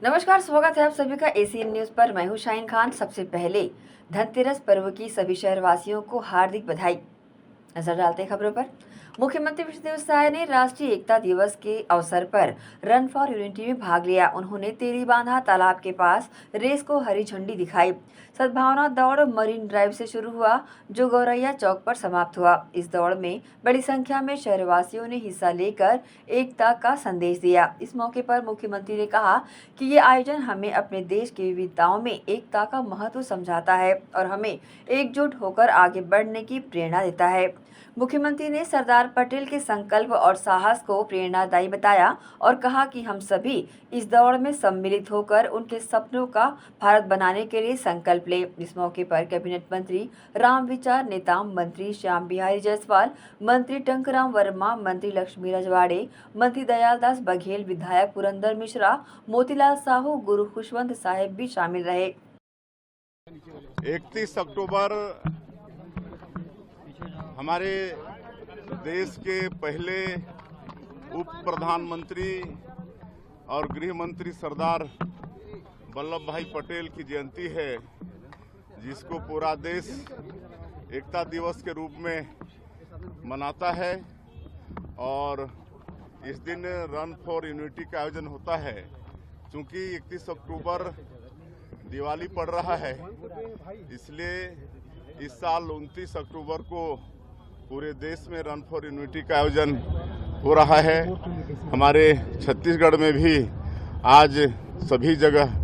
नमस्कार, स्वागत है आप सभी का एसीएन न्यूज पर। मैं हूं शाहीन खान। सबसे पहले धनतेरस पर्व की सभी शहरवासियों को हार्दिक बधाई। नजर डालते हैं खबरों पर। मुख्यमंत्री विष्णुदेव साय ने राष्ट्रीय एकता दिवस के अवसर पर रन फॉर यूनिटी में भाग लिया। उन्होंने तेलीबांधा तालाब के पास रेस को हरी झंडी दिखाई। सद्भावना दौड़ मरीन ड्राइव से शुरू हुआ, जो गौरैया चौक पर समाप्त हुआ। इस दौड़ में बड़ी संख्या में शहरवासियों ने हिस्सा लेकर एकता का संदेश दिया। इस मौके पर मुख्यमंत्री ने कहा कि ये आयोजन हमें अपने देश की विविधताओं में एकता का महत्व समझाता है और हमें एकजुट होकर आगे बढ़ने की प्रेरणा देता है। मुख्यमंत्री ने सरदार पटेल के संकल्प और साहस को प्रेरणादायी बताया और कहा कि हम सभी इस दौड़ में सम्मिलित होकर उनके सपनों का भारत बनाने के लिए संकल्प लें। इस मौके पर कैबिनेट मंत्री रामविचार नेताम, मंत्री श्याम बिहारी जायसवाल, मंत्री टंकराम वर्मा, मंत्री लक्ष्मी रजवाड़े, मंत्री दयालदास बघेल, विधायक पुरंदर मिश्रा, मोतीलाल साहू, गुरु खुशवंत साहेब भी शामिल रहे। 31 अक्टूबर हमारे देश के पहले उप प्रधानमंत्री और गृह मंत्री सरदार वल्लभ भाई पटेल की जयंती है, जिसको पूरा देश एकता दिवस के रूप में मनाता है। और इस दिन रन फॉर यूनिटी का आयोजन होता है। चूंकि 31 अक्टूबर दिवाली पड़ रहा है, इसलिए इस साल 29 अक्टूबर को पूरे देश में रन फॉर यूनिटी का आयोजन हो रहा है। हमारे छत्तीसगढ़ में भी आज सभी जगह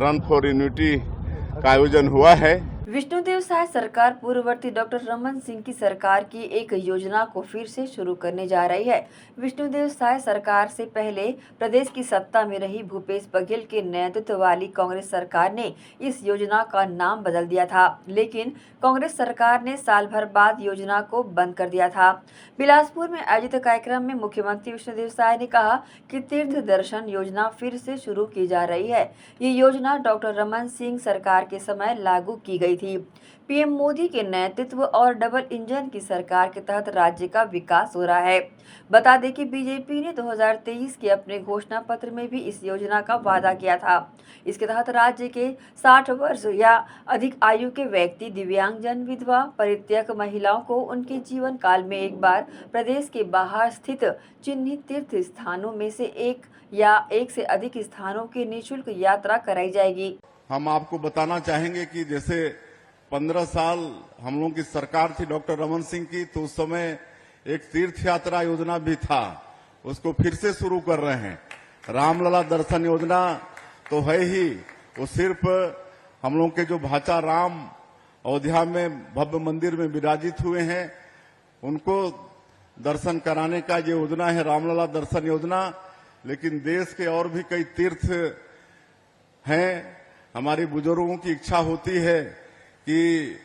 रन फॉर यूनिटी का आयोजन हुआ है। विष्णुदेव साय सरकार पूर्ववर्ती डॉक्टर रमन सिंह की सरकार की एक योजना को फिर से शुरू करने जा रही है। विष्णुदेव साय सरकार से पहले प्रदेश की सत्ता में रही भूपेश बघेल के नेतृत्व वाली कांग्रेस सरकार ने इस योजना का नाम बदल दिया था, लेकिन कांग्रेस सरकार ने साल भर बाद योजना को बंद कर दिया था। बिलासपुर में आयोजित कार्यक्रम में मुख्यमंत्री विष्णुदेव साय ने कहा कि तीर्थ दर्शन योजना फिर से शुरू की जा रही है। ये योजना डॉक्टर रमन सिंह सरकार के समय लागू की गई थी। पीएम मोदी के नेतृत्व और डबल इंजन की सरकार के तहत राज्य का विकास हो रहा है। बता दें कि बीजेपी ने 2023 के अपने घोषणा पत्र में भी इस योजना का वादा किया था। इसके तहत राज्य के 60 वर्ष या अधिक आयु के व्यक्ति, दिव्यांगजन, विधवा, परित्यक्त महिलाओं को उनके जीवन काल में एक बार प्रदेश के बाहर स्थित चिन्हित तीर्थ स्थानों में से एक या एक से अधिक स्थानों की निःशुल्क यात्रा कराई जाएगी। हम आपको बताना चाहेंगे कि जैसे 15 साल हम लोगों की सरकार थी डॉक्टर रमन सिंह की, तो उस समय एक तीर्थ यात्रा योजना भी था, उसको फिर से शुरू कर रहे हैं। रामलला दर्शन योजना तो है ही, वो सिर्फ हम लोग के जो भाचा राम अयोध्या में भव्य मंदिर में विराजित हुए हैं, उनको दर्शन कराने का ये योजना है, रामलला दर्शन योजना। लेकिन देश के और भी कई तीर्थ हैं। हमारी बुजुर्गों की इच्छा होती है कि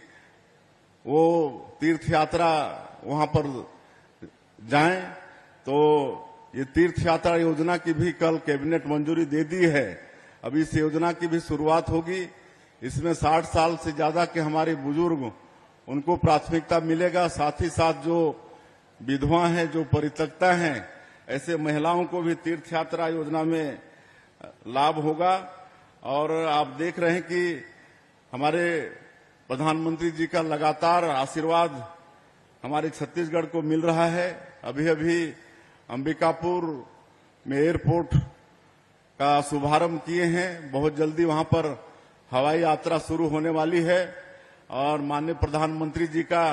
वो तीर्थ यात्रा वहां पर जाएं, तो ये तीर्थ यात्रा योजना की भी कल कैबिनेट मंजूरी दे दी है। अभी इस योजना की भी शुरुआत होगी। इसमें 60 साल से ज्यादा के हमारे बुजुर्ग, उनको प्राथमिकता मिलेगा। साथ ही साथ जो विधवा हैं, जो परित्यक्ता हैं, ऐसे महिलाओं को भी तीर्थ यात्रा योजना में लाभ होगा। और आप देख रहे हैं कि हमारे प्रधानमंत्री जी का लगातार आशीर्वाद हमारे छत्तीसगढ़ को मिल रहा है। अभी अभी अंबिकापुर में एयरपोर्ट का शुभारंभ किए हैं। बहुत जल्दी वहां पर हवाई यात्रा शुरू होने वाली है। और माननीय प्रधानमंत्री जी का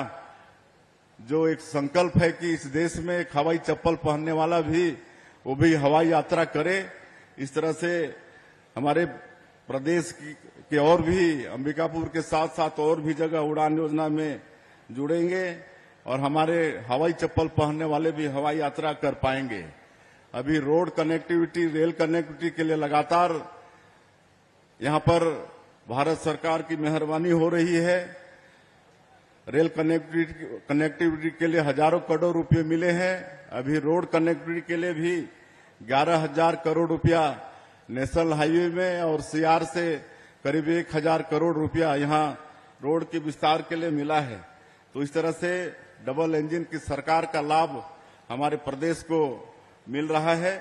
जो एक संकल्प है कि इस देश में एक हवाई चप्पल पहनने वाला भी, वो भी हवाई यात्रा करे। इस तरह से हमारे प्रदेश के और भी अंबिकापुर के साथ साथ और भी जगह उड़ान योजना में जुड़ेंगे और हमारे हवाई चप्पल पहनने वाले भी हवाई यात्रा कर पाएंगे। अभी रोड कनेक्टिविटी, रेल कनेक्टिविटी के लिए लगातार यहां पर भारत सरकार की मेहरबानी हो रही है। रेल कनेक्टिविटी के लिए हजारों करोड़ रुपए मिले हैं। अभी रोड कनेक्टिविटी के लिए भी 11,000 करोड़ रुपया नेशनल हाईवे में और सीआर से करीब 1,000 करोड़ रुपया यहाँ रोड के विस्तार के लिए मिला है। तो इस तरह से डबल इंजन की सरकार का लाभ हमारे प्रदेश को मिल रहा है।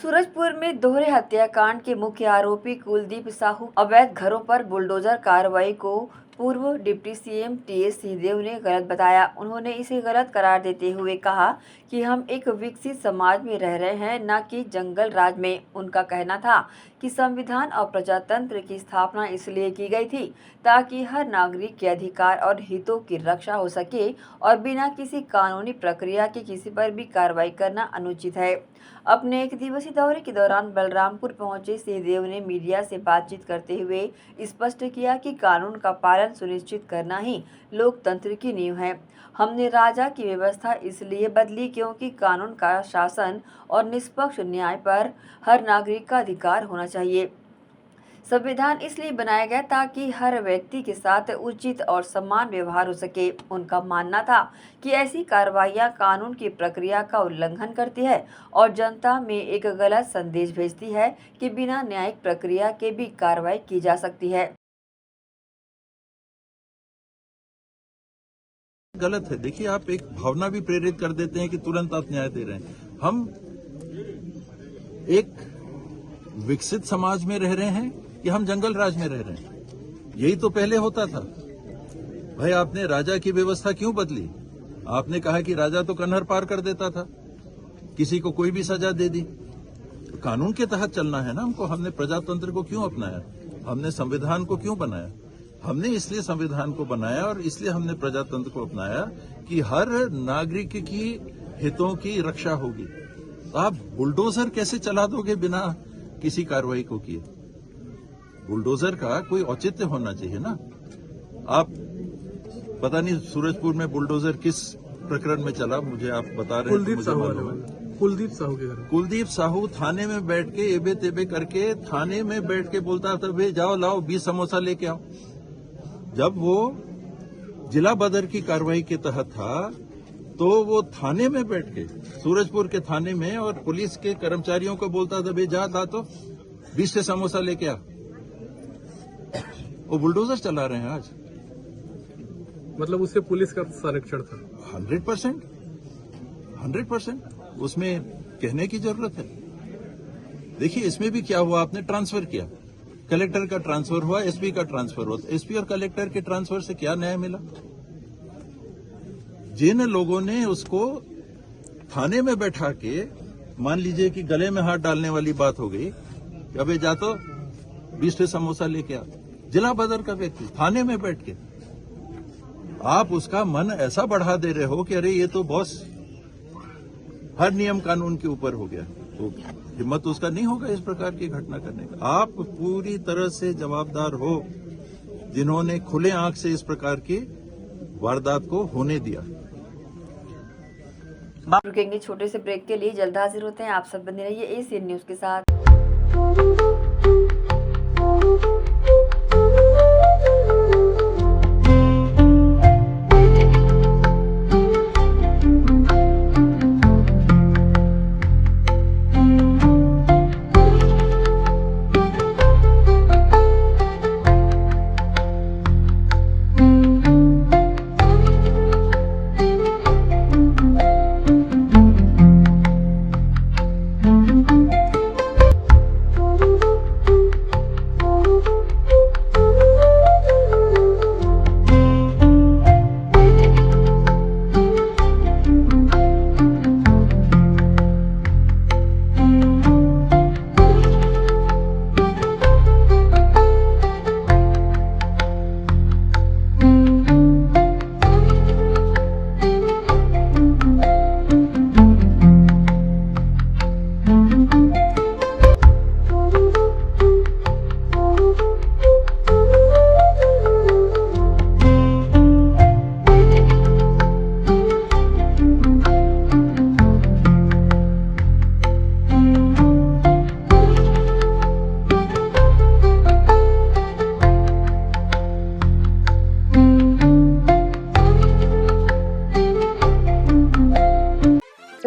सूरजपुर में दोहरे हत्याकांड के मुख्य आरोपी कुलदीप साहू अवैध घरों पर बुलडोजर कार्रवाई को पूर्व डिप्टी सीएम टीएस सिंहदेव ने गलत बताया। उन्होंने इसे गलत करार देते हुए कहा कि हम एक विकसित समाज में रह रहे हैं, न कि जंगल राज में। उनका कहना था कि संविधान और प्रजातंत्र की स्थापना इसलिए की गई थी ताकि हर नागरिक के अधिकार और हितों की रक्षा हो सके और बिना किसी कानूनी प्रक्रिया के किसी पर भी कार्रवाई करना अनुचित है। अपने एक दिवसीय दौरे के दौरान बलरामपुर पहुंचे सिंहदेव ने मीडिया से बातचीत करते हुए स्पष्ट किया कि कानून का पालन सुनिश्चित करना ही लोकतंत्र की नींव है। हमने राजा की व्यवस्था इसलिए बदली क्योंकि कानून का शासन और निष्पक्ष न्याय पर हर नागरिक का अधिकार होना चाहिए। संविधान इसलिए बनाया गया ताकि हर व्यक्ति के साथ उचित और समान व्यवहार हो सके। उनका मानना था कि ऐसी कार्रवाइयां कानून की प्रक्रिया का उल्लंघन करती है और जनता में एक गलत संदेश भेजती है कि बिना न्यायिक प्रक्रिया के भी कार्रवाई की जा सकती है। गलत है। देखिए, आप एक भावना भी प्रेरित कर देते हैं कि तुरंत आप न्याय दे रहे हैं। हम एक विकसित समाज में रह रहे हैं कि हम जंगल राज में रह रहे हैं? यही तो पहले होता था। भाई, आपने राजा की व्यवस्था क्यों बदली? आपने कहा कि राजा तो कन्हर पार कर देता था, किसी को कोई भी सजा दे दी। कानून के तहत चलना है ना हमको। हमने प्रजातंत्र को क्यों अपनाया? हमने संविधान को क्यों बनाया? हमने इसलिए संविधान को बनाया और इसलिए हमने प्रजातंत्र को अपनाया कि हर नागरिक की हितों की रक्षा होगी। तो आप बुलडोजर कैसे चला दोगे बिना किसी कार्रवाई को किए? बुलडोजर का कोई औचित्य होना चाहिए ना। आप पता नहीं सूरजपुर में बुलडोजर किस प्रकरण में चला, मुझे आप बता रहे हैं। कुलदीप साहू के घर। कुलदीप साहू थाने में बैठ के एबे तेबे करके थाने में बैठ के बोलता था, भाई जाओ लाओ 20 समोसा लेके आओ। जब वो जिला बदर की कार्रवाई के तहत था तो वो थाने में बैठ के, सूरजपुर के थाने में, और पुलिस के कर्मचारियों को बोलता था, भाई जा ला तो 20 से समोसा लेके आ। वो बुलडोजर चला रहे हैं आज। मतलब उससे पुलिस का संरक्षण था। 100%। उसमें कहने की जरूरत है। देखिए, इसमें भी क्या हुआ, आपने ट्रांसफर किया, कलेक्टर का ट्रांसफर हुआ, एसपी का ट्रांसफर हुआ। एसपी और कलेक्टर के ट्रांसफर से क्या न्याय मिला? जिन लोगों ने उसको थाने में बैठा के, मान लीजिए कि गले में हाथ डालने वाली बात हो गई, अबे जा तो 20 समोसा लेके आ, जिला बदर का व्यक्ति थाने में बैठ के, आप उसका मन ऐसा बढ़ा दे रहे हो कि अरे ये तो बॉस हर नियम कानून के ऊपर हो गया। तो हिम्मत उसका नहीं होगा इस प्रकार की घटना करने का। आप पूरी तरह से जवाबदार हो जिन्होंने खुले आंख से इस प्रकार की वारदात को होने दिया। रुकेंगे छोटे से ब्रेक के लिए, जल्द हाजिर होते हैं। आप सब बने रहिए एसीएन न्यूज के साथ।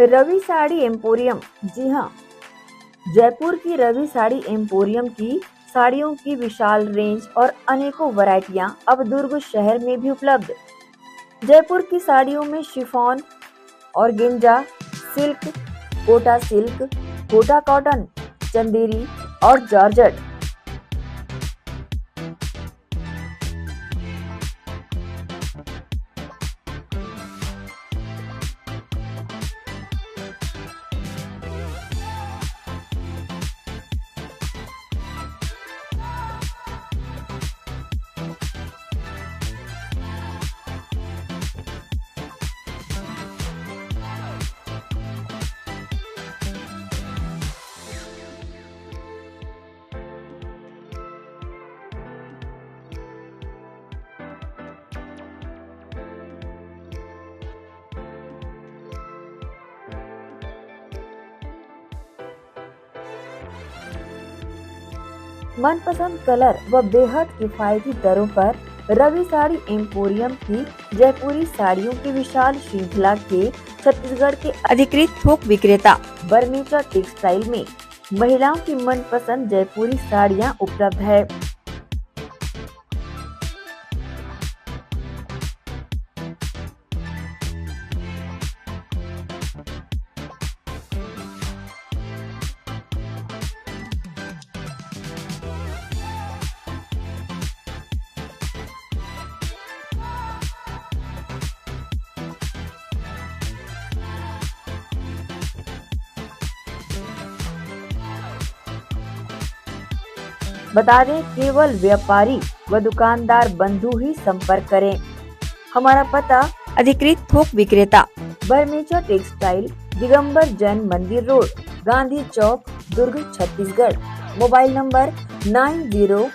रवि साड़ी एम्पोरियम। जी हाँ, जयपुर की रवि साड़ी एम्पोरियम की साड़ियों की विशाल रेंज और अनेकों वैरायटियां अब दुर्ग शहर में भी उपलब्ध। जयपुर की साड़ियों में chiffon, organza, silk, Kota silk, Kota cotton, Chanderi और जॉर्जेट। मनपसंद कलर व बेहद किफायती दरों पर रवि साड़ी एम्पोरियम की जयपुरी साड़ियों की विशाल श्रृंखला के छत्तीसगढ़ के अधिकृत थोक विक्रेता बर्मेचा टेक्सटाइल में महिलाओं की मनपसंद जयपुरी साड़ियां उपलब्ध है। बता दें, केवल व्यापारी व दुकानदार बंधु ही संपर्क करें। हमारा पता अधिकृत थोक विक्रेता बर्मेचा textile, Digambar Jain Mandir road, Gandhi Chowk, Durg, Chhattisgarh. Mobile number 90।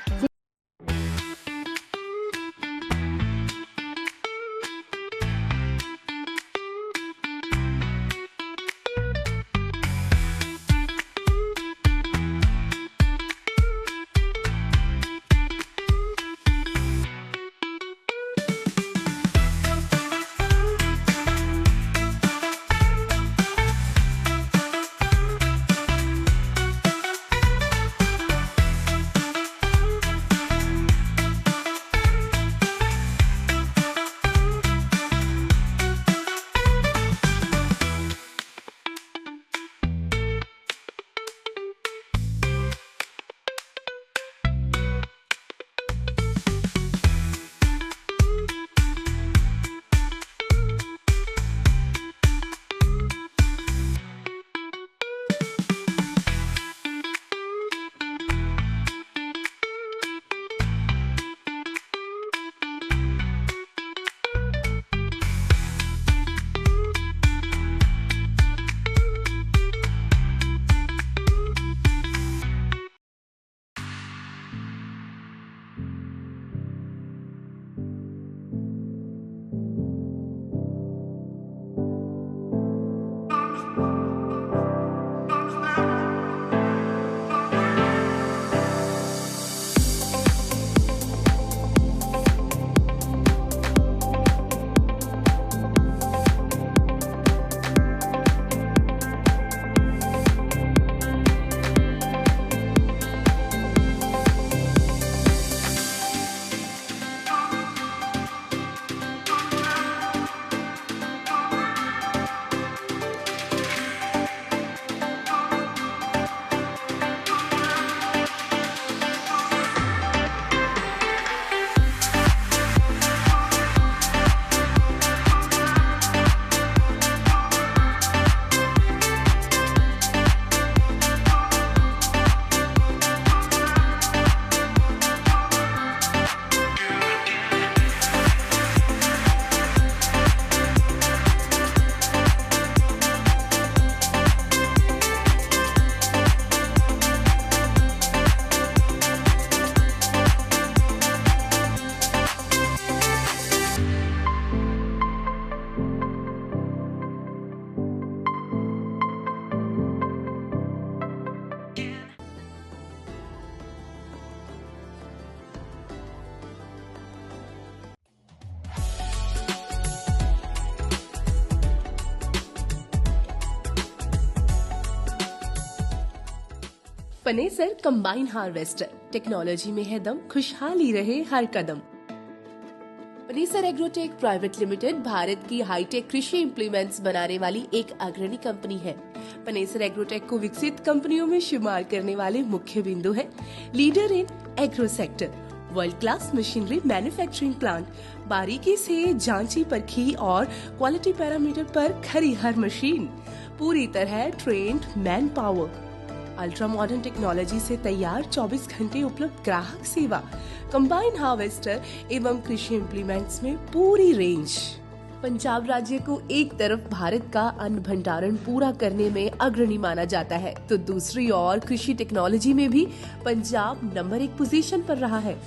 Panesar combine harvester, technology में है दम, खुशहाली रहे हर कदम। Panesar agrotech private limited Bharat की हाईटेक कृषि इम्प्लीमेंट्स बनाने वाली एक अग्रणी कंपनी है। पनेसर एग्रोटेक को विकसित कंपनियों में शुमार करने वाले मुख्य बिंदु है leader in agro sector, world class machinery manufacturing plant, बारीकी से जांची परखी और क्वालिटी पैरामीटर पर खरी हर मशीन, पूरी तरह trained man power, ultra modern technology से तैयार 24 घंटे उपलब्ध ग्राहक सेवा, कंबाइन हार्वेस्टर एवं कृषि इम्प्लीमेंट्स में पूरी रेंज। पंजाब राज्य को एक तरफ भारत का अन्न भंडारण पूरा करने में अग्रणी माना जाता है, तो दूसरी ओर कृषि टेक्नोलॉजी में भी पंजाब नंबर 1 पोजीशन पर रहा है।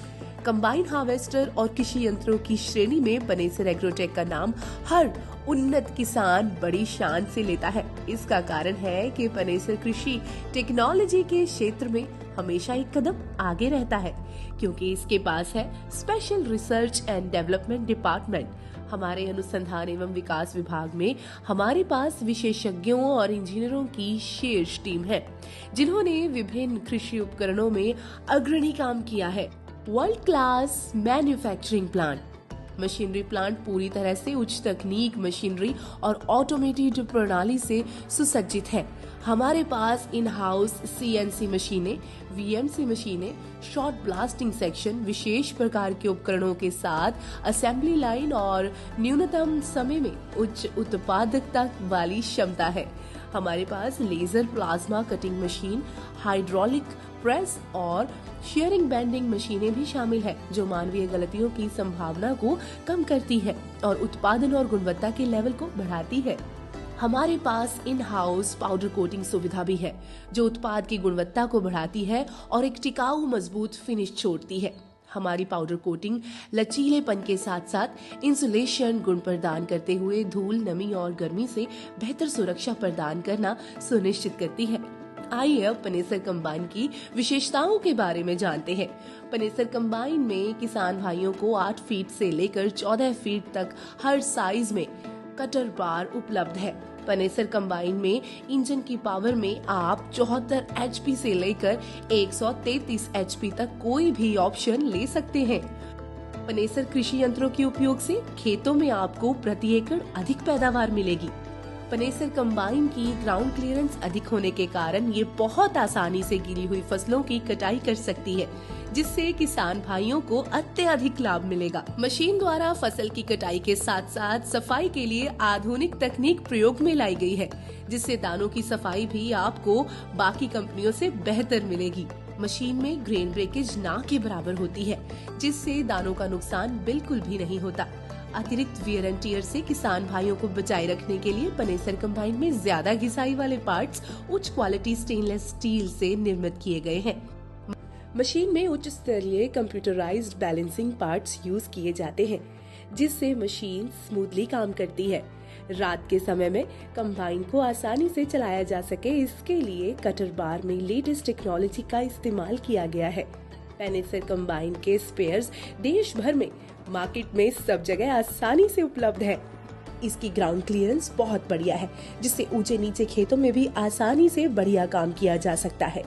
कंबाइन हार्वेस्टर और कृषि यंत्रों की श्रेणी में पनेसर एग्रोटेक का नाम हर उन्नत किसान बड़ी शान से लेता है। इसका कारण है कि पनेसर कृषि टेक्नोलॉजी के क्षेत्र में हमेशा एक कदम आगे रहता है, क्योंकि इसके पास है special research and development department. हमारे अनुसंधान एवं विकास विभाग में हमारे पास विशेषज्ञों और इंजीनियरों की शीर्ष टीम है, जिन्होंने विभिन्न कृषि उपकरणों में अग्रणी काम किया है। World class manufacturing plant, machinery plant पूरी तरह से उच्च तकनीक मशीनरी और ऑटोमेटेड प्रणाली से सुसज्जित है। हमारे पास इन हाउस CNC मशीनें, VMC मशीनें, शॉर्ट ब्लास्टिंग सेक्शन, विशेष प्रकार के उपकरणों के साथ असेंबली लाइन और न्यूनतम समय में उच्च उत्पादकता वाली क्षमता है। हमारे पास laser plasma cutting machine, hydraulic press और शेयरिंग बेंडिंग मशीनें भी शामिल है, जो मानवीय गलतियों की संभावना को कम करती है और उत्पादन और गुणवत्ता के लेवल को बढ़ाती है। हमारे पास इन हाउस पाउडर कोटिंग सुविधा भी है, जो उत्पाद की गुणवत्ता को बढ़ाती है और एक टिकाऊ मजबूत फिनिश छोड़ती है। हमारी पाउडर कोटिंग लचीलेपन के साथ साथ इंसुलेशन गुण प्रदान करते हुए धूल, नमी और गर्मी से बेहतर सुरक्षा प्रदान करना सुनिश्चित करती है। आइए अब पनेसर कंबाइन की विशेषताओं के बारे में जानते हैं। पनेसर कंबाइन में किसान भाइयों को 8 फीट से लेकर 14 फीट तक हर साइज में कटर बार उपलब्ध है। पनेसर कंबाइन में इंजन की पावर में आप 74 HP से लेकर 133 HP तक कोई भी ऑप्शन ले सकते हैं। पनेसर कृषि यंत्रों के उपयोग से खेतों में आपको प्रति एकड़ अधिक पैदावार मिलेगी। पनेसर कंबाइन की ग्राउंड क्लियरेंस अधिक होने के कारण ये बहुत आसानी से गिरी हुई फसलों की कटाई कर सकती है, जिससे किसान भाइयों को अत्यधिक लाभ मिलेगा। मशीन द्वारा फसल की कटाई के साथ साथ सफाई के लिए आधुनिक तकनीक प्रयोग में लाई गई है, जिससे दानों की सफाई भी आपको बाकी कंपनियों से बेहतर मिलेगी। मशीन में ग्रेन ब्रेकेज ना के बराबर होती है, जिससे दानों का नुकसान बिल्कुल भी नहीं होता। अतिरिक्त वियर एंड टियर से किसान भाइयों को बचाए रखने के लिए पनेसर कंबाइन में ज्यादा घिसाई वाले पार्ट्स उच्च क्वालिटी स्टेनलेस स्टील से निर्मित किए गए हैं। मशीन में उच्च स्तरीय कंप्यूटराइज्ड बैलेंसिंग पार्ट्स यूज किए जाते हैं, जिससे मशीन स्मूथली काम करती है। रात के समय में कंबाइन को आसानी से चलाया जा सके, इसके लिए कटर बार में लेटेस्ट टेक्नोलॉजी का इस्तेमाल किया गया है। पनेसर कंबाइन के स्पेयर्स देश भर में मार्केट में सब जगह आसानी से उपलब्ध है। इसकी ग्राउंड क्लियरेंस बहुत बढ़िया है, जिससे ऊंचे नीचे खेतों में भी आसानी से बढ़िया काम किया जा सकता है।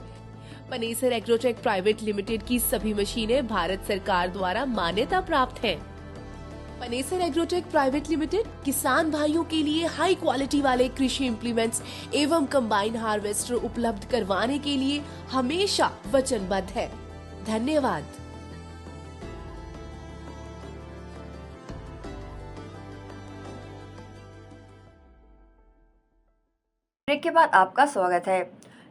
पनेसर एग्रोटेक प्राइवेट लिमिटेड की सभी मशीनें भारत सरकार द्वारा मान्यता प्राप्त हैं। पनेसर एग्रोटेक प्राइवेट लिमिटेड किसान भाइयों के लिए हाई क्वालिटी वाले कृषि इम्प्लीमेंट्स एवं कंबाइन हार्वेस्टर उपलब्ध करवाने के लिए हमेशा वचनबद्ध है। धन्यवाद। ब्रेक के बाद आपका स्वागत है।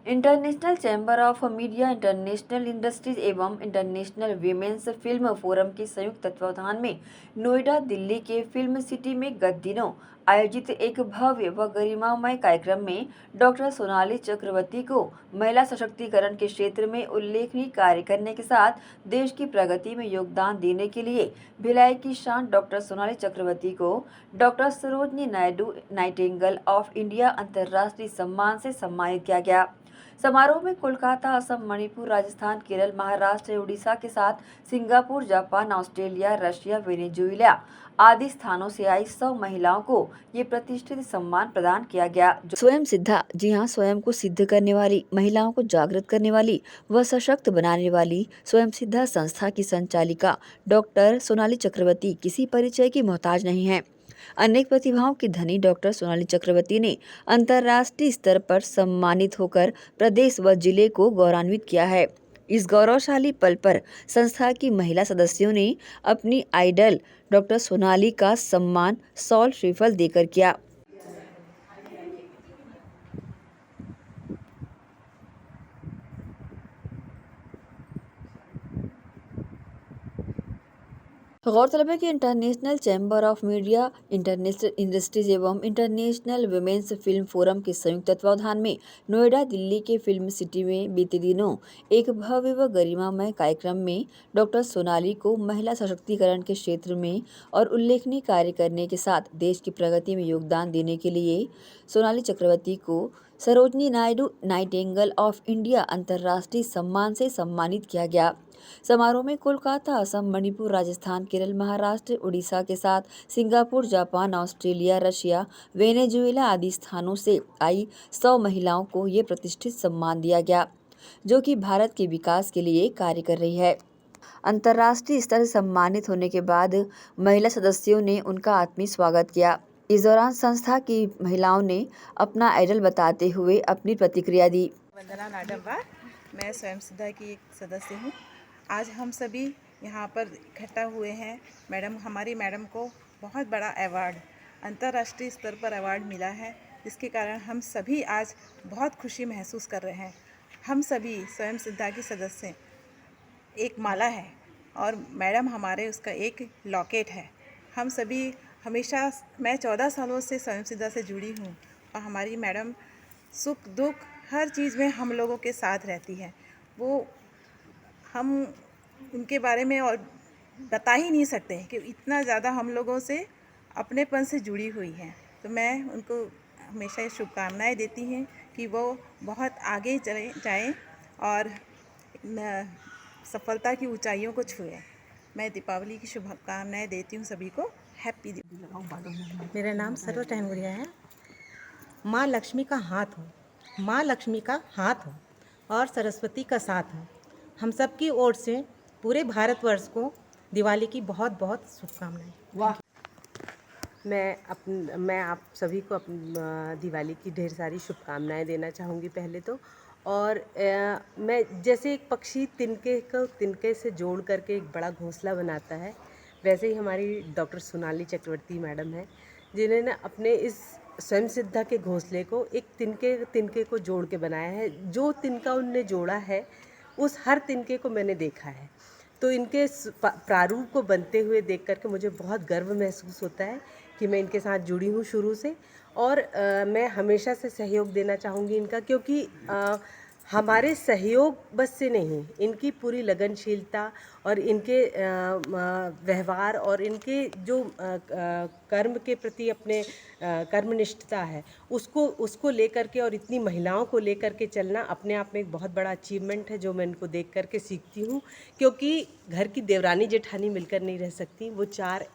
International chamber of media, international industries एवं इंटरनेशनल वीमेंस फिल्म फोरम के संयुक्त तत्वावधान में नोएडा, दिल्ली के फिल्म सिटी में गत दिनों आयोजित एक भव्य व गरिमामय कार्यक्रम में डॉक्टर सोनाली चक्रवर्ती को महिला सशक्तिकरण के क्षेत्र में उल्लेखनीय कार्य करने के साथ देश की प्रगति में योगदान देने के लिए भिलाई की शान डॉक्टर सोनाली चक्रवर्ती को doctor Sarojini Naidu Nightingale of India अंतर्राष्ट्रीय सम्मान से सम्मानित किया गया। समारोह में कोलकाता, असम, मणिपुर, राजस्थान, केरल, महाराष्ट्र, उड़ीसा के साथ Singapore, Japan, Australia, Russia, Venezuela आदि स्थानों से आई 100 महिलाओं को ये प्रतिष्ठित सम्मान प्रदान किया गया। जो स्वयं सिद्धा, जी हाँ, स्वयं को सिद्ध करने वाली, महिलाओं को जागृत करने वाली व सशक्त बनाने वाली स्वयं सिद्धा संस्था की संचालिका डॉक्टर सोनाली चक्रवर्ती किसी परिचय की मोहताज नहीं है। अनेक प्रतिभाओं की धनी डॉक्टर सोनाली चक्रवर्ती ने अंतर्राष्ट्रीय स्तर पर सम्मानित होकर प्रदेश व जिले को गौरवान्वित किया है। इस गौरवशाली पल पर संस्था की महिला सदस्यों ने अपनी आइडल डॉक्टर सोनाली का सम्मान शॉल श्रीफल देकर किया। गौरतलब है कि international chamber of media, international industries एवं इंटरनेशनल वुमेन्स फिल्म फोरम के संयुक्त तत्वावधान में नोएडा, दिल्ली के फिल्म सिटी में बीते दिनों एक भव्य व गरिमामय कार्यक्रम में डॉक्टर सोनाली को महिला सशक्तिकरण के क्षेत्र में और उल्लेखनीय कार्य करने के साथ देश की प्रगति में योगदान देने के लिए सोनाली चक्रवर्ती को Sarojini Naidu Nightingale of India अंतर्राष्ट्रीय सम्मान से सम्मानित किया गया। समारोह में कोलकाता, असम, मणिपुर, राजस्थान, केरल, महाराष्ट्र, उड़ीसा के साथ Singapore, Japan, Australia, Russia, Venezuela आदि स्थानों से आई 100 महिलाओं को ये प्रतिष्ठित सम्मान दिया गया, जो कि भारत के विकास के लिए कार्य कर रही है। अंतर्राष्ट्रीय स्तर से सम्मानित होने के बाद महिला सदस्यों ने उनका आत्मीय स्वागत किया। इस दौरान संस्था की महिलाओं ने अपना आइडल बताते हुए अपनी प्रतिक्रिया दी। वंदना मैडम बा, मैं स्वयं सिद्धा की एक सदस्य हूँ। आज हम सभी यहाँ पर इकट्ठा हुए हैं। हमारी मैडम को बहुत बड़ा अवार्ड, अंतर्राष्ट्रीय स्तर पर अवार्ड मिला है, जिसके कारण हम सभी आज बहुत खुशी महसूस कर रहे हैं। हम सभी स्वयं सिद्धा की सदस्य, एक माला है और मैडम हमारे उसका एक लॉकेट है। हम सभी हमेशा, मैं 14 सालों से स्वयं सिद्धा से जुड़ी हूँ और हमारी मैडम सुख दुख हर चीज़ में हम लोगों के साथ रहती है। वो हम उनके बारे में और बता ही नहीं सकते कि इतना ज़्यादा हम लोगों से अपनेपन से जुड़ी हुई हैं। तो मैं उनको हमेशा ये शुभकामनाएं देती हैं कि वो बहुत आगे चले जाएं और सफलता की ऊंचाइयों को छुएं। मैं दीपावली की शुभकामनाएं देती हूँ सभी को। हैप्पी दीपावली। मेरा नाम सर्व टहनगुड़िया है। माँ लक्ष्मी का हाथ हो, माँ लक्ष्मी का हाथ हो और सरस्वती का साथ हो। हम सब की ओर से पूरे भारतवर्ष को दिवाली की बहुत बहुत शुभकामनाएं। वाह। मैं आप सभी को दिवाली की ढेर सारी शुभकामनाएं देना चाहूँगी पहले तो। और मैं जैसे एक पक्षी तिनके से जोड़ करके एक बड़ा घोंसला बनाता है, वैसे ही हमारी डॉक्टर सोनाली चक्रवर्ती मैडम है, जिन्होंने अपने इस स्वयं सिद्धा के घोंसले को एक तिनके को जोड़ के बनाया है। जो तिनका उनने जोड़ा है, उस हर तिनके को मैंने देखा है। तो इनके प्रारूप को बनते हुए देख करके मुझे बहुत गर्व महसूस होता है कि मैं इनके साथ जुड़ी हूँ शुरू से। और मैं हमेशा से सहयोग देना चाहूँगी इनका, क्योंकि हमारे सहयोग बस से नहीं, इनकी पूरी लगनशीलता और इनके व्यवहार और इनके जो कर्म के प्रति अपने कर्मनिष्ठता है, उसको लेकर के और इतनी महिलाओं को लेकर के चलना अपने आप में एक बहुत बड़ा अचीवमेंट है, जो मैं इनको देख करके सीखती हूँ। क्योंकि घर की देवरानी जेठानी मिलकर नहीं रह सकती, वो 4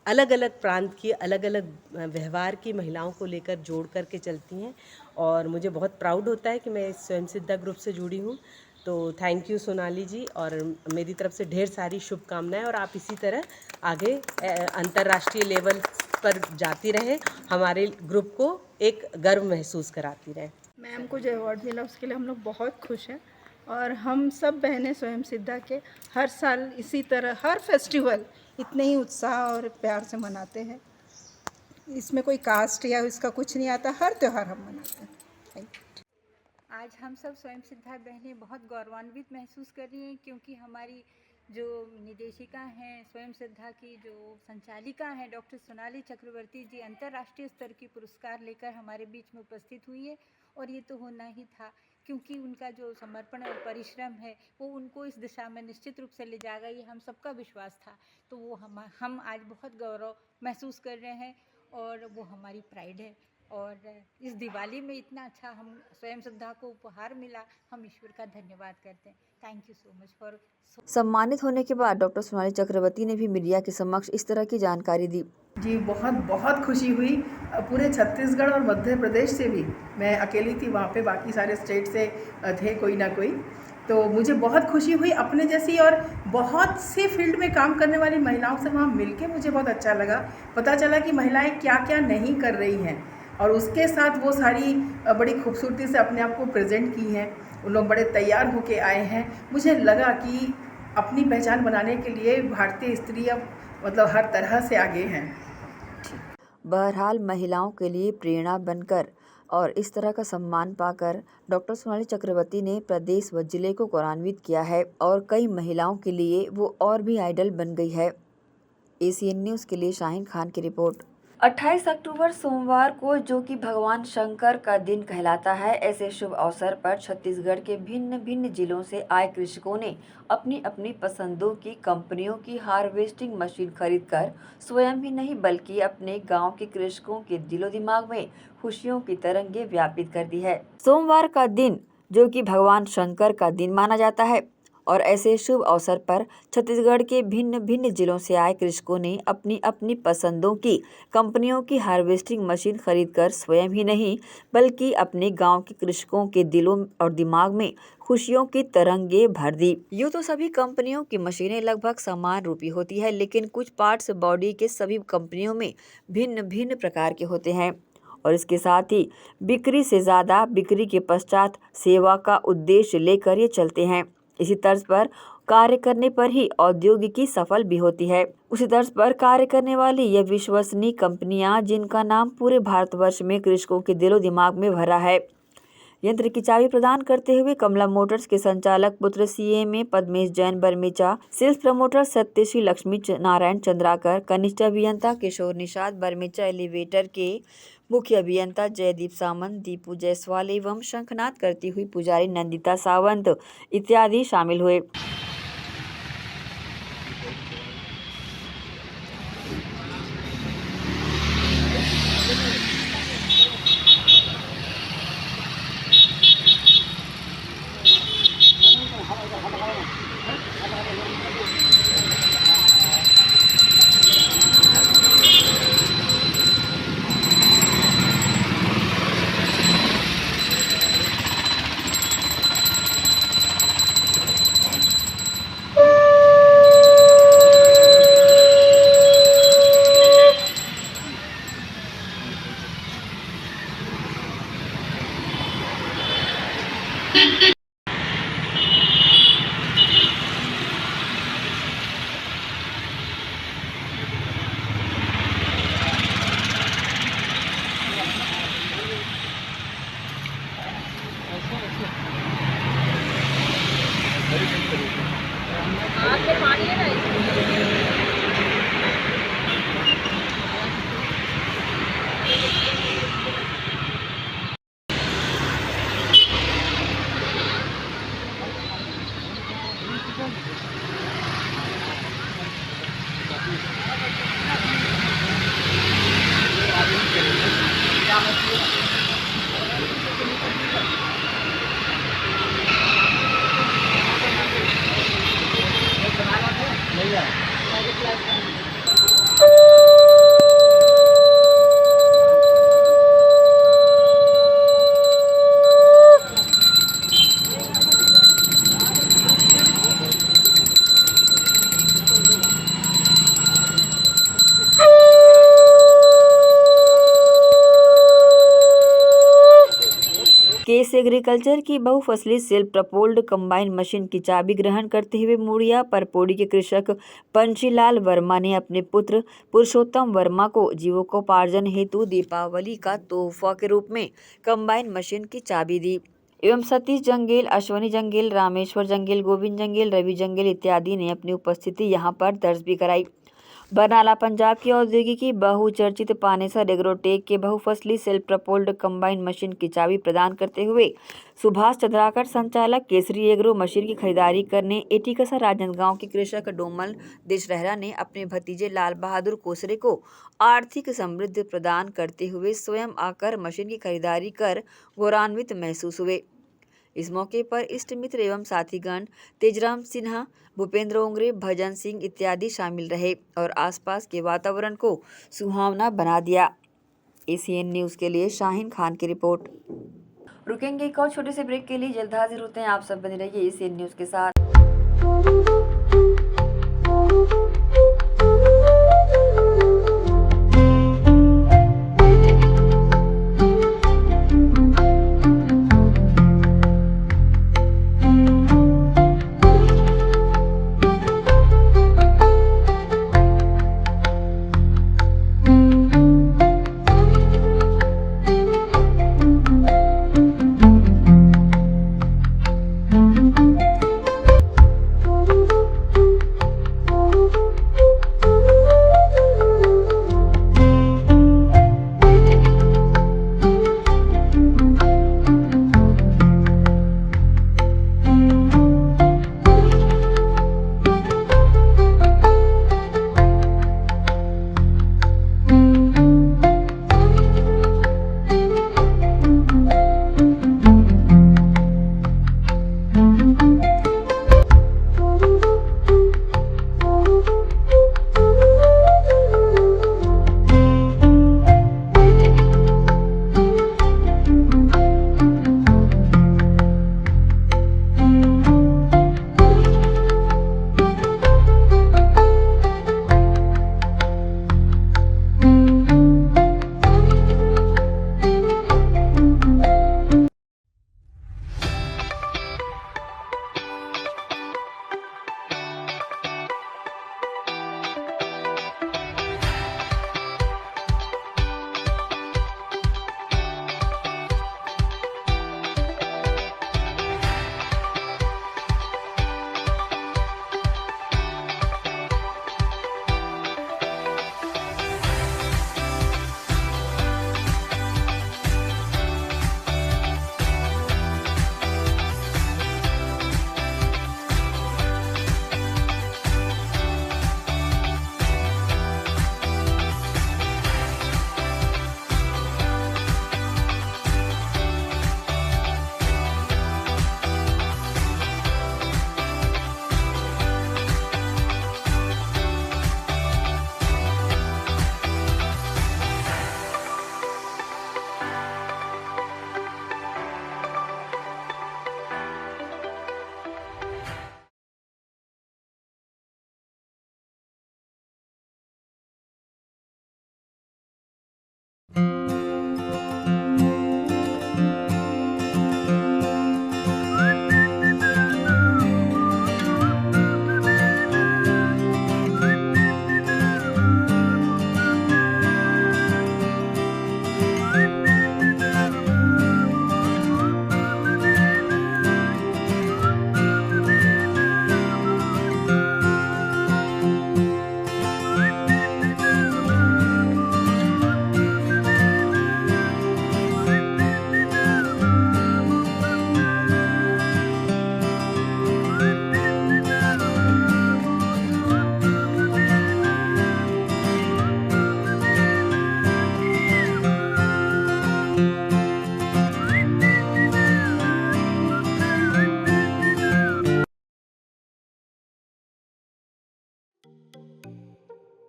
अलग अलग प्रांत की अलग अलग व्यवहार की महिलाओं को लेकर जोड़ करके चलती हैं। और मुझे बहुत प्राउड होता है कि मैं इस स्वयं सिद्धा ग्रुप से जुड़ी हूँ। तो थैंक यू सोनाली जी, और मेरी तरफ से ढेर सारी शुभकामनाएं, और आप इसी तरह आगे अंतर्राष्ट्रीय लेवल पर जाती रहे, हमारे ग्रुप को एक गर्व महसूस कराती रहे। मैम को जो अवार्ड मिला उसके लिए हम लोग बहुत खुश हैं, और हम सब बहनें स्वयं सिद्धा के हर साल इसी तरह हर फेस्टिवल इतने ही उत्साह और प्यार से मनाते हैं। इसमें कोई कास्ट या इसका कुछ नहीं आता, हर त्यौहार हम मनाते हैं। Thank you. आज हम सब स्वयं सिद्धा बहनें बहुत गौरवान्वित महसूस कर रही हैं, क्योंकि हमारी जो निदेशिका हैं स्वयं सिद्धा की, जो संचालिका हैं डॉक्टर सोनाली चक्रवर्ती जी, अंतर्राष्ट्रीय स्तर की पुरस्कार लेकर हमारे बीच में उपस्थित हुई है। और ये तो होना ही था, क्योंकि उनका जो समर्पण और परिश्रम है वो उनको इस दिशा में निश्चित रूप से ले जाएगा, ये हम सबका विश्वास था। तो वो हम आज बहुत गौरव महसूस कर रहे हैं, और वो हमारी प्राइड है। और इस दिवाली में इतना अच्छा हम स्वयं श्रद्धा को उपहार मिला, हम ईश्वर का धन्यवाद करते हैं। Thank you so much for. सम्मानित होने के बाद डॉक्टर सोनाली चक्रवर्ती ने भी मीडिया के समक्ष इस तरह की जानकारी दी। जी बहुत बहुत खुशी हुई। पूरे छत्तीसगढ़ और मध्य प्रदेश से भी, मैं अकेली थी वहाँ पे, बाकी सारे स्टेट से थे कोई ना कोई, तो मुझे बहुत खुशी हुई। अपने जैसी और बहुत से फील्ड में काम करने वाली महिलाओं से वहाँ मिलके मुझे बहुत अच्छा लगा। पता चला कि महिलाएं क्या क्या नहीं कर रही हैं और उसके साथ वो सारी बड़ी खूबसूरती से अपने आप को प्रेजेंट की हैं। उन लोग बड़े तैयार होके आए हैं। मुझे लगा कि अपनी पहचान बनाने के लिए भारतीय स्त्री अब मतलब हर तरह से आगे हैं। बहरहाल महिलाओं के लिए प्रेरणा बनकर और इस तरह का सम्मान पाकर डॉक्टर सोनाली चक्रवर्ती ने प्रदेश व जिले को गौरवान्वित किया है और कई महिलाओं के लिए वो और भी आइडल बन गई है। ACN न्यूज़ के लिए शाहीन खान की रिपोर्ट। 28 अक्टूबर सोमवार को, जो कि भगवान शंकर का दिन कहलाता है, ऐसे शुभ अवसर पर छत्तीसगढ़ के भिन्न भिन्न जिलों से आए कृषकों ने अपनी अपनी पसंदों की कंपनियों की हार्वेस्टिंग मशीन खरीदकर स्वयं ही नहीं बल्कि अपने गांव के कृषकों के दिलो दिमाग में खुशियों की तरंगे व्यापित कर दी है। सोमवार का दिन, जो कि भगवान शंकर का दिन माना जाता है, और ऐसे शुभ अवसर पर छत्तीसगढ़ के भिन्न भिन्न जिलों से आए कृषकों ने अपनी अपनी पसंदों की कंपनियों की हार्वेस्टिंग मशीन खरीदकर स्वयं ही नहीं बल्कि अपने गांव के कृषकों के दिलों और दिमाग में खुशियों की तरंगे भर दी। यूँ तो सभी कंपनियों की मशीनें लगभग समान रूपी होती है, लेकिन कुछ पार्ट्स बॉडी के सभी कंपनियों में भिन्न भिन्न प्रकार के होते हैं और इसके साथ ही बिक्री से ज़्यादा बिक्री के पश्चात सेवा का उद्देश्य लेकर ये चलते हैं। इसी तर्ज पर कार्य करने पर ही औद्योगिकी सफल भी होती है। उसी तर्ज पर कार्य करने वाली ये विश्वसनीय कंपनियां, जिनका नाम पूरे भारतवर्ष में कृषकों के दिलो दिमाग में भरा है। यंत्र की चाबी प्रदान करते हुए कमला मोटर्स के संचालक पुत्र CMA Padmesh Jain Barmecha, sales promoter Satyashree Lakshmi Narayan Chandrakar, कनिष्ठ अभियंता किशोर निषाद बर्मेचा, एलिवेटर के मुख्य अभियंता जयदीप सामंत, दीपू जायसवाल एवं शंखनाद करती हुई पुजारी नंदिता सावंत इत्यादि शामिल हुए। केस एग्रीकल्चर की बहुफसली सेल्फ प्रपोल्ड कंबाइन मशीन की चाबी ग्रहण करते हुए मुड़िया परपोड़ी के कृषक पंशीलाल वर्मा ने अपने पुत्र पुरुषोत्तम वर्मा को जीविकोपार्जन हेतु दीपावली का तोहफा के रूप में कंबाइन मशीन की चाबी दी एवं सतीश जंगेल, अश्वनी जंगेल, रामेश्वर जंगेल, गोविंद जंगेल, रवि जंगेल इत्यादि ने अपनी उपस्थिति यहां पर दर्ज भी कराई। बरनाला पंजाब की औद्योगिकी बहुचर्चित पानेसर एग्रोटेक के बहुफसली सेल्फ प्रपोल्ड कंबाइन मशीन की चाबी प्रदान करते हुए सुभाष चंद्राकर संचालक केसरी एग्रो मशीन की खरीदारी करने एटीकसा राजनांदगांव के कृषक डोमल देशरहरा ने अपने भतीजे लाल बहादुर कोसरे को आर्थिक समृद्धि प्रदान करते हुए स्वयं आकर मशीन की खरीदारी कर गौरवान्वित महसूस हुए। इस मौके पर इष्ट मित्र एवं साथीगण तेजराम सिन्हा, भूपेंद्र ओंगरे, भजन सिंह इत्यादि शामिल रहे और आसपास के वातावरण को सुहावना बना दिया। एसीएन न्यूज़ के लिए शाहीन खान की रिपोर्ट। रुकेंगे एक और छोटे से ब्रेक के लिए, जल्द हाजिर होते हैं। आप सब बने रहिए एसीएन न्यूज़ के साथ।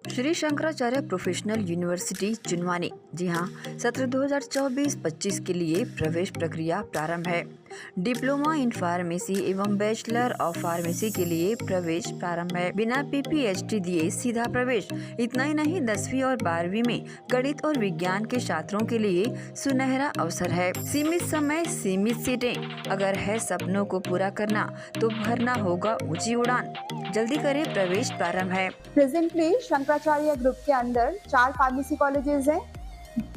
श्री शंकराचार्य प्रोफेशनल यूनिवर्सिटी चिनवानी, जी हाँ, सत्र 2024-25 के लिए प्रवेश प्रक्रिया प्रारंभ है। डिप्लोमा इन फार्मेसी एवं बैचलर ऑफ फार्मेसी के लिए प्रवेश प्रारंभ है। बिना PPHD दिए सीधा प्रवेश। इतना ही नहीं, 10वीं और 12वीं में गणित और विज्ञान के छात्रों के लिए सुनहरा अवसर है। सीमित समय, सीमित सीटें। अगर है सपनों को पूरा करना तो भरना होगा ऊंची उड़ान। जल्दी करें, प्रवेश प्रारंभ है। प्रेजेंटली शंकराचार्य ग्रुप के अंदर 4 फार्मेसी कॉलेजेस हैं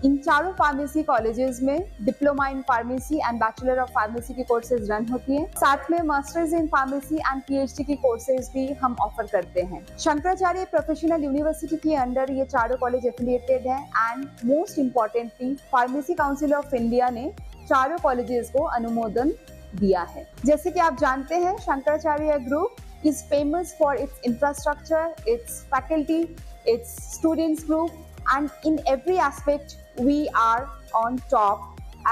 इन चारों फार्मेसी कॉलेजेस में diploma in pharmacy and bachelor of pharmacy की कोर्सेज रन होती हैं। साथ में masters in pharmacy and PhD की कोर्सेज भी हम ऑफर करते हैं। शंकराचार्य प्रोफेशनल यूनिवर्सिटी के अंडर ये चारों कॉलेज एफिलिएटेड हैं and most importantly pharmacy council of India ने चारों कॉलेजेस को अनुमोदन दिया है। जैसे कि आप जानते हैं, Shankaracharya group is famous for its infrastructure, its faculty, its students group, and in every aspect we are on top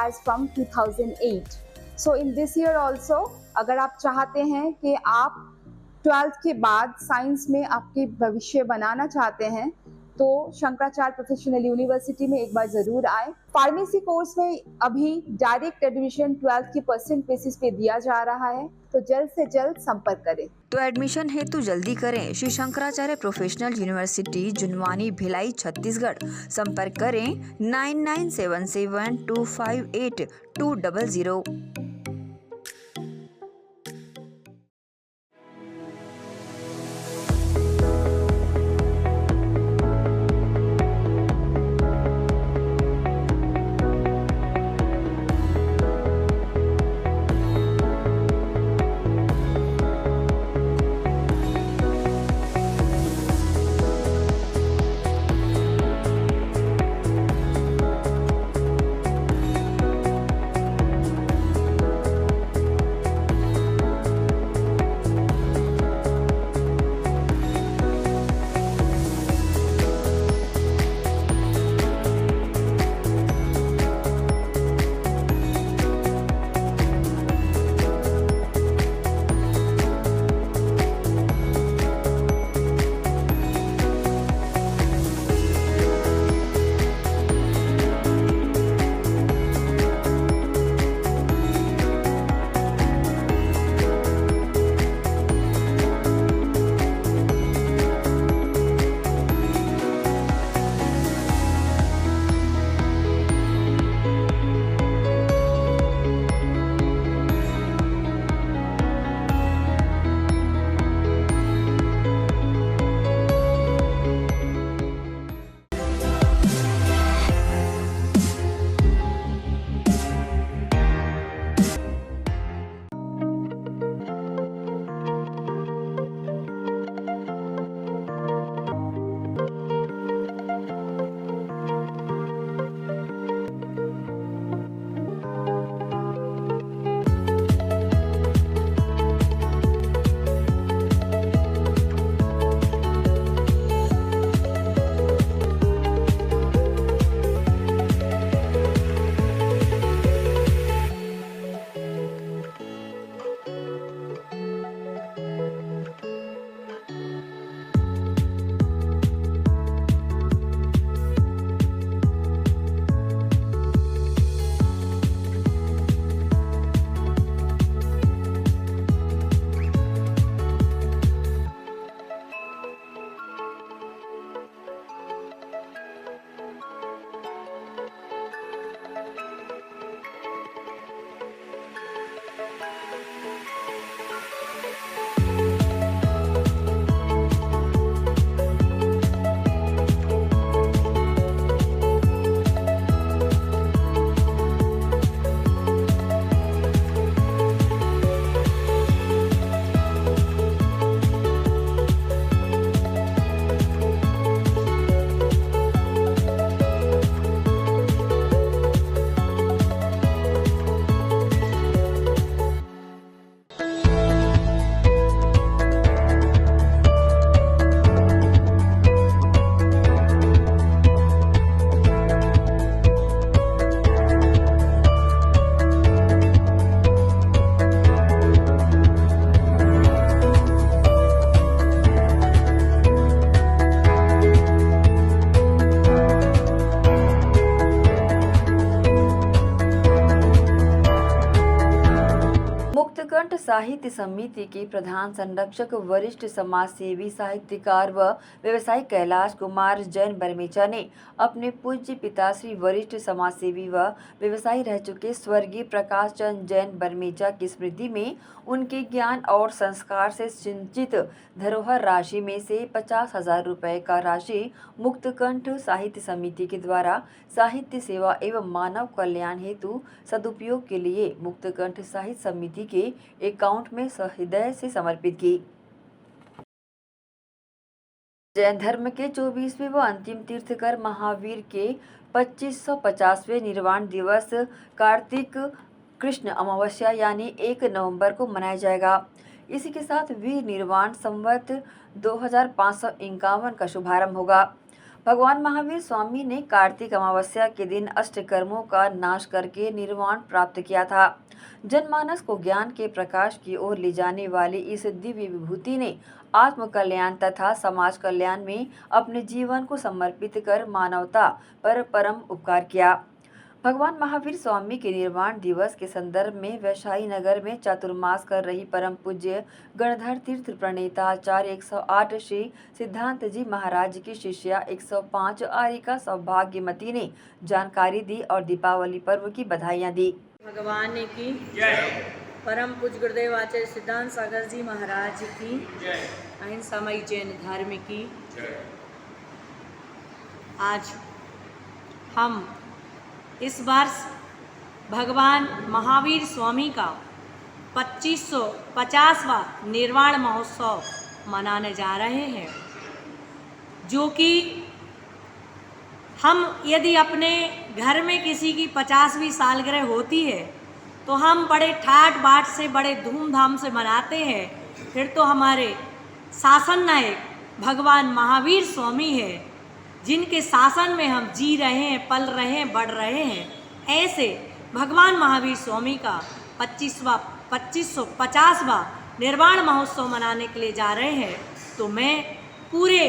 as from 2008. So in this year also, अगर आप चाहते हैं कि आप 12th के बाद साइंस में आपके भविष्य बनाना चाहते हैं तो शंकराचार्य प्रोफेशनल यूनिवर्सिटी में एक बार जरूर आए। फार्मेसी कोर्स में अभी डायरेक्ट एडमिशन 12th की परसेंट बेसिस पे दिया जा रहा है, तो जल्द से जल्द संपर्क करें। तो एडमिशन हेतु जल्दी करें श्री शंकराचार्य प्रोफेशनल यूनिवर्सिटी, जुनवानी, भिलाई, छत्तीसगढ़। संपर्क करें 9977258200। साहित्य समिति के प्रधान संरक्षक वरिष्ठ समाज सेवी साहित्यकार व व्यवसायी कैलाश कुमार जैन बरमेचा ने अपने पूज्य पिताश्री वरिष्ठ समाज सेवी व व्यवसायी रह चुके स्वर्गीय प्रकाश चंद जैन बरमेचा की स्मृति में उनके ज्ञान और संस्कार से सिंचित धरोहर राशि में से 50,000 रुपये का राशि मुक्तकंठ साहित्य समिति के द्वारा साहित्य सेवा एवं मानव कल्याण हेतु सदुपयोग के लिए मुक्तकंठ साहित्य समिति के अकाउंट में सहृदय से समर्पित की। जैन धर्म के 24वें व अंतिम तीर्थकर महावीर के 2550वें निर्वाण दिवस कार्तिक कृष्ण अमावस्या यानी 1 नवंबर को मनाया जाएगा। इसी के साथ वीर निर्वाण संवत 2551 का शुभारंभ होगा। भगवान महावीर स्वामी ने कार्तिक अमावस्या के दिन अष्टकर्मों का नाश करके निर्वाण प्राप्त किया था। जनमानस को ज्ञान के प्रकाश की ओर ले जाने वाली इस दिव्य विभूति ने आत्म कल्याण तथा समाज कल्याण में अपने जीवन को समर्पित कर मानवता पर परम उपकार किया। भगवान महावीर स्वामी के निर्वाण दिवस के संदर्भ में वैशाली नगर में चातुर्मास कर रही परम पूज्य गणधर तीर्थ प्रणेता आचार्य 108 श्री सिद्धांत जी महाराज की शिष्या 105 आरिका सौभाग्यमती ने जानकारी दी और दीपावली पर्व की बधाइयां दी। भगवान की जय। परम पूज्य गुरुदेव आचार्य सिद्धांत सागर जी महाराज की जय। अहिंसामयी जैन धर्म की जय। आज हम इस वर्ष भगवान महावीर स्वामी का 2550वां निर्वाण महोत्सव मनाने जा रहे हैं, जो कि हम यदि अपने घर में किसी की 50वीं सालगिरह होती है तो हम बड़े ठाट बाट से बड़े धूमधाम से मनाते हैं। फिर तो हमारे शासन नायक भगवान महावीर स्वामी है, जिनके शासन में हम जी रहे हैं, पल रहे हैं, बढ़ रहे हैं। ऐसे भगवान महावीर स्वामी का 2550वां निर्वाण महोत्सव मनाने के लिए जा रहे हैं। तो मैं पूरे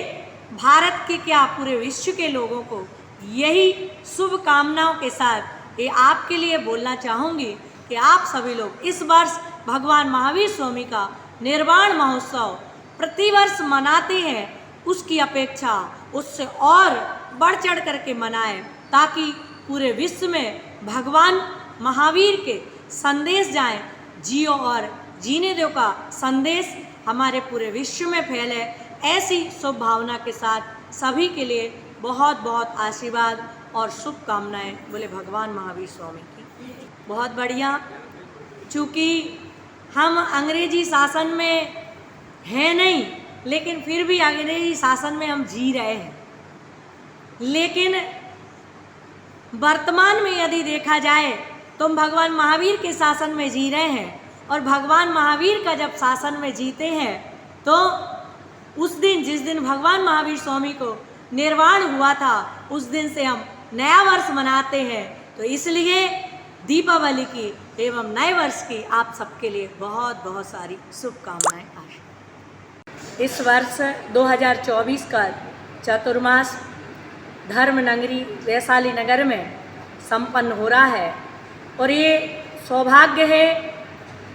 भारत के क्या पूरे विश्व के लोगों को यही शुभकामनाओं के साथ ये आपके लिए बोलना चाहूँगी कि आप सभी लोग इस वर्ष भगवान महावीर स्वामी का निर्वाण महोत्सव प्रतिवर्ष मनाते हैं, उसकी अपेक्षा उससे और बढ़ चढ़ करके मनाएं, ताकि पूरे विश्व में भगवान महावीर के संदेश जाएं, जियो और जीने दो का संदेश हमारे पूरे विश्व में फैले। ऐसी शुभ भावना के साथ सभी के लिए बहुत बहुत आशीर्वाद और शुभकामनाएं बोले भगवान महावीर स्वामी की। बहुत बढ़िया, चूँकि हम अंग्रेजी शासन में हैं नहीं, लेकिन फिर भी अंग्रेजी शासन में हम जी रहे हैं। लेकिन वर्तमान में यदि देखा जाए तो हम भगवान महावीर के शासन में जी रहे हैं, और भगवान महावीर का जब शासन में जीते हैं तो उस दिन जिस दिन भगवान महावीर स्वामी को निर्वाण हुआ था, उस दिन से हम नया वर्ष मनाते हैं। तो इसलिए दीपावली की एवं नए वर्ष की आप सबके लिए बहुत बहुत सारी शुभकामनाएं। इस वर्ष 2024 का चतुर्मास धर्म नगरी वैशाली नगर में संपन्न हो रहा है, और ये सौभाग्य है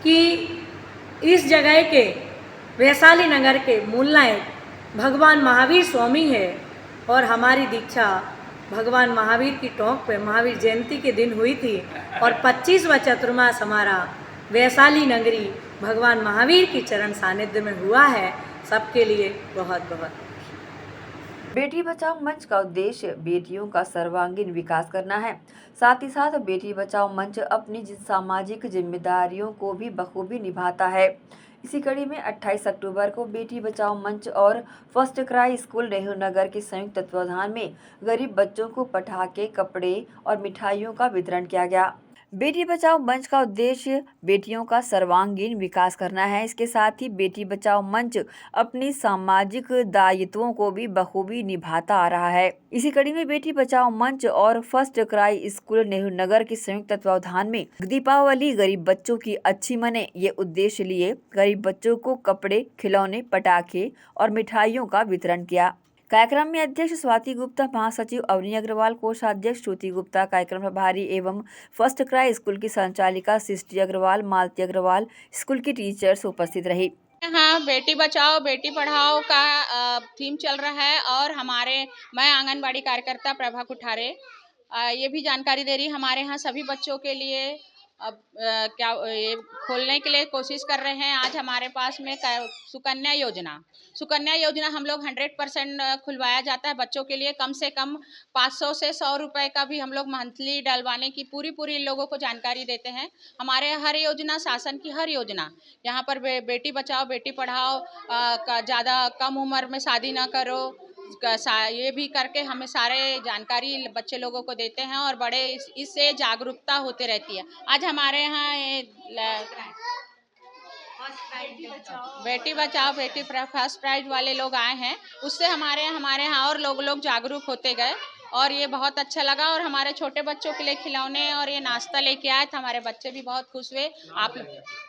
कि इस जगह के वैशाली नगर के मूल नायक भगवान महावीर स्वामी है, और हमारी दीक्षा भगवान महावीर की टोंक पे महावीर जयंती के दिन हुई थी, और 25वां चतुर्मास हमारा वैशाली नगरी भगवान महावीर की चरण सानिध्य में हुआ है। सबके लिए बहुत बहुत। बेटी बचाओ मंच का उद्देश्य बेटियों का सर्वांगीण विकास करना है। साथ ही साथ बेटी बचाओ मंच अपनी सामाजिक जिम्मेदारियों को भी बखूबी निभाता है। इसी कड़ी में 28 अक्टूबर को बेटी बचाओ मंच और first cry school Nehru Nagar के संयुक्त तत्वाधान में गरीब बच्चों को पटाखे, कपड़े और मिठाइयों का वितरण किया गया। बेटी बचाओ मंच का उद्देश्य बेटियों का सर्वांगीण विकास करना है। इसके साथ ही बेटी बचाओ मंच अपनी सामाजिक दायित्वों को भी बखूबी निभाता आ रहा है। इसी कड़ी में बेटी बचाओ मंच और first cry school Nehru Nagar के संयुक्त तत्वाधान में दीपावली गरीब बच्चों की अच्छी मने ये उद्देश्य लिए गरीब बच्चों को कपड़े, खिलौने, पटाखे और मिठाइयों का वितरण किया। कार्यक्रम में अध्यक्ष स्वाति गुप्ता, महासचिव अवनी अग्रवाल, कोषाध्यक्ष श्रुति गुप्ता, कार्यक्रम प्रभारी एवं फर्स्ट क्राई स्कूल की संचालिका सृष्टि अग्रवाल, मालती अग्रवाल, स्कूल की टीचर्स उपस्थित रही। हाँ, बेटी बचाओ बेटी पढ़ाओ का थीम चल रहा है और मैं आंगनबाड़ी कार्यकर्ता प्रभा कुठारे ये भी जानकारी दे रही हमारे यहाँ सभी बच्चों के लिए ये खोलने के लिए कोशिश कर रहे हैं। आज हमारे पास में सुकन्या योजना हम लोग 100% खुलवाया जाता है बच्चों के लिए। कम से कम 500 से 100 रुपए का भी हम लोग मंथली डलवाने की पूरी लोगों को जानकारी देते हैं। हमारे हर योजना, शासन की हर योजना, यहाँ पर बेटी बचाओ बेटी पढ़ाओ का ज़्यादा कम उम्र में शादी ना करो, ये भी करके हमें सारे जानकारी बच्चे लोगों को देते हैं और बड़े इससे जागरूकता होते रहती है। आज हमारे यहाँ बेटी बचाओ बेटी फर्स्ट प्राइज वाले लोग आए हैं, उससे हमारे यहाँ और लोग जागरूक होते गए और ये बहुत अच्छा लगा। और हमारे छोटे बच्चों के लिए खिलौने और ये नाश्ता लेके आए थे, हमारे बच्चे भी बहुत खुश हुए।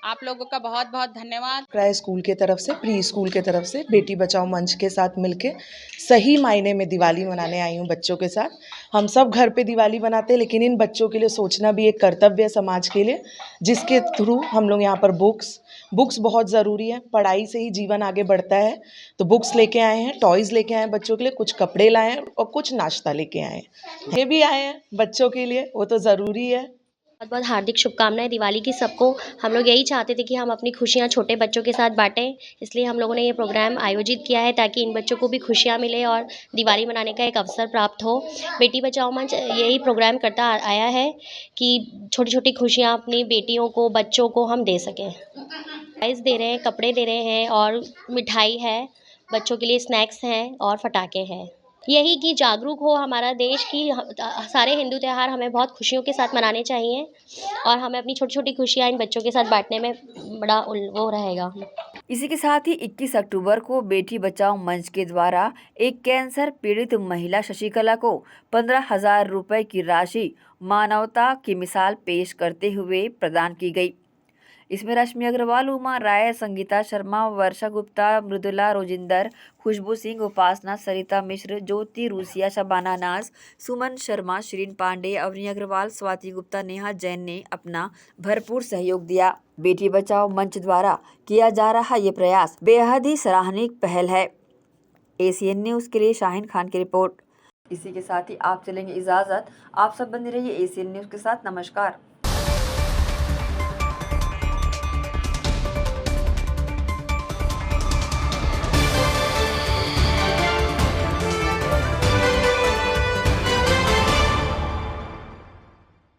आप लोगों का बहुत बहुत धन्यवाद। क्राई स्कूल के तरफ से, प्री स्कूल के तरफ से बेटी बचाओ मंच के साथ मिलके सही मायने में दिवाली मनाने आई हूँ बच्चों के साथ। हम सब घर पे दिवाली बनाते हैं, लेकिन इन बच्चों के लिए सोचना भी एक कर्तव्य है समाज के लिए, जिसके थ्रू हम लोग यहाँ पर बुक्स बहुत ज़रूरी है। पढ़ाई से ही जीवन आगे बढ़ता है, तो बुक्स लेके आए हैं, टॉयज़ लेके आए हैं बच्चों के लिए, कुछ कपड़े लाए हैं और कुछ नाश्ता लेके आए हैं। ये भी आए हैं बच्चों के लिए, वो तो ज़रूरी है। बहुत बहुत हार्दिक शुभकामनाएं दिवाली की सबको। हम लोग यही चाहते थे कि हम अपनी खुशियां छोटे बच्चों के साथ बांटें, इसलिए हम लोगों ने ये प्रोग्राम आयोजित किया है ताकि इन बच्चों को भी खुशियां मिले और दिवाली मनाने का एक अवसर प्राप्त हो। बेटी बचाओ मंच यही प्रोग्राम करता आया है कि छोटी छोटी खुशियां अपनी बेटियों को, बच्चों को हम दे सकें। प्राइज़ दे रहे हैं, कपड़े दे रहे हैं और मिठाई है, बच्चों के लिए स्नैक्स हैं और पटाखे हैं। यही कि जागरूक हो हमारा देश की सारे हिंदू त्यौहार हमें बहुत खुशियों के साथ मनाने चाहिए और हमें अपनी छोटी छोटी खुशियाँ इन बच्चों के साथ बांटने में बड़ा वो रहेगा। इसी के साथ ही 21 अक्टूबर को बेटी बचाओ मंच के द्वारा एक कैंसर पीड़ित महिला शशिकला को 15,000 रुपए की राशि मानवता की मिसाल पेश करते हुए प्रदान की गई। इसमें रश्मि अग्रवाल, उमा राय, संगीता शर्मा, वर्षा गुप्ता, मृदुला रोजिंदर, खुशबू सिंह, उपासना, सरिता मिश्र, ज्योति रूसिया, शबाना नाज, सुमन शर्मा, शिरीन पांडे, अवनी अग्रवाल, स्वाति गुप्ता, नेहा जैन ने अपना भरपूर सहयोग दिया। बेटी बचाओ मंच द्वारा किया जा रहा ये प्रयास बेहद ही सराहनीय पहल है। ACN न्यूज़ के लिए शाहीन खान की रिपोर्ट। इसी के साथ ही आप चलेंगे इजाजत। आप सब बने रहिए ACN न्यूज़ के साथ। नमस्कार।